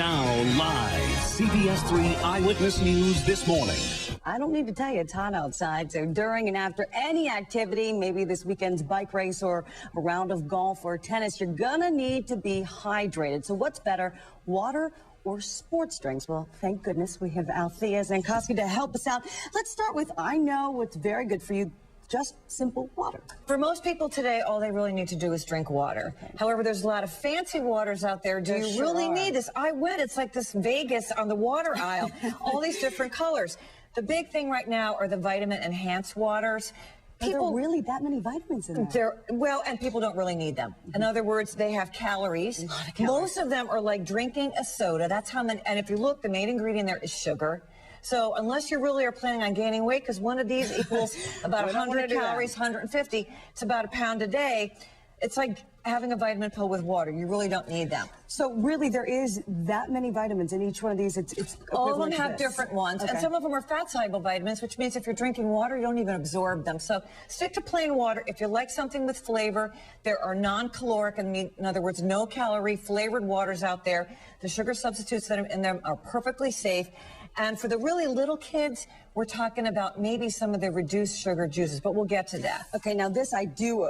Now live, CBS 3 Eyewitness News this morning. I don't need to tell you, it's hot outside, so during and after any activity, maybe this weekend's bike race or a round of golf or tennis, you're gonna need to be hydrated. So what's better, water or sports drinks? Well, thank goodness we have Althea Zankowski to help us out. Let's start with, I know what's very good for you, just simple water. For most people today, all they really need to do is drink water. Okay. However, there's a lot of fancy waters out there. Do you really need this? I went. It's like this Vegas on the water aisle. All these different colors. The big thing right now are the vitamin-enhanced waters. Are there really that many vitamins in there? Well, and people don't really need them. In other words, they have calories. A lot of calories. Most of them are like drinking a soda. That's how many. And if you look, the main ingredient there is sugar. So unless you really are planning on gaining weight, because one of these equals about 100 calories, 150, it's about a pound a day. It's like having a vitamin pill with water. You really don't need them. So really there is that many vitamins in each one of these. It's all of them have different ones. Okay. And some of them are fat-soluble vitamins, which means if you're drinking water, you don't even absorb them. So stick to plain water. If you like something with flavor, there are non-caloric, in other words, no-calorie flavored waters out there. The sugar substitutes that are in them are perfectly safe. And for the really little kids, we're talking about maybe some of the reduced sugar juices, but we'll get to that. Okay, now this I do,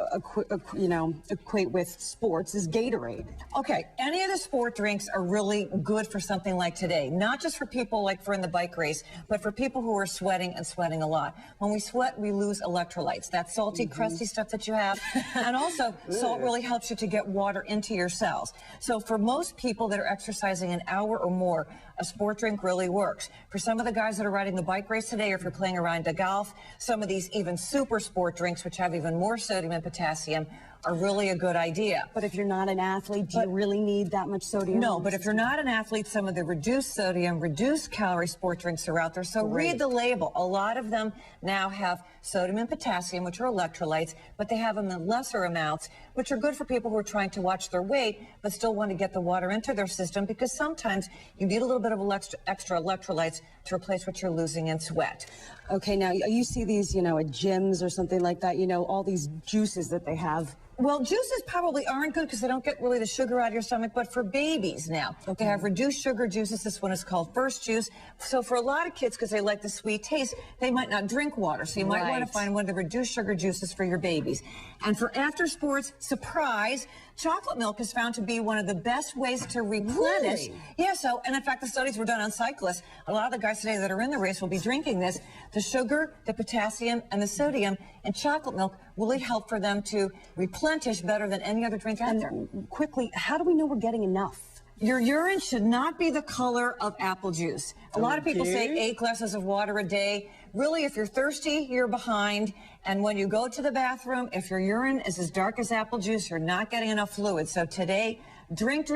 equate with sports is Gatorade. Okay, any of the sport drinks are really good for something like today. Not just for people like for in the bike race, but for people who are sweating and sweating a lot. When we sweat, we lose electrolytes, that salty, crusty stuff that you have. And also, salt really helps you to get water into your cells. So for most people that are exercising an hour or more, a sport drink really works. For some of the guys that are riding the bike race today, or if you're playing around the golf, some of these even super sport drinks, which have even more sodium and potassium, are really a good idea. But if you're not an athlete, do you really need that much sodium? No, but if you're not an athlete, some of the reduced sodium, reduced calorie sport drinks are out there. So read the label. A lot of them now have sodium and potassium, which are electrolytes, but they have them in lesser amounts, which are good for people who are trying to watch their weight, but still want to get the water into their system, because sometimes you need a little bit of extra electrolytes to replace what you're losing in sweat. Okay, now you see these, at gyms or something like that, all these juices that they have. Well, juices probably aren't good because they don't get really the sugar out of your stomach, but for babies now, they have reduced sugar juices. This one is called First Juice. So for a lot of kids, because they like the sweet taste, they might not drink water. So you might want to find one of the reduced sugar juices for your babies. And for after sports, surprise, chocolate milk is found to be one of the best ways to replenish. Yeah, and in fact, the studies were done on cyclists. A lot of the guys today that are in the race will be drinking this. The sugar, the potassium, and the sodium in chocolate milk really help for them to replenish better than any other drink out there. Quickly, how do we know we're getting enough? Your urine should not be the color of apple juice. A lot of people say 8 glasses of water a day. Really, if you're thirsty, you're behind. And when you go to the bathroom, if your urine is as dark as apple juice, you're not getting enough fluid. So today, drink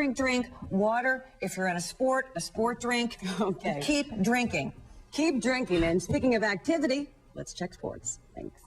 water. If you're in a sport drink. Okay. Keep drinking. Keep drinking. And speaking of activity, let's check sports. Thanks.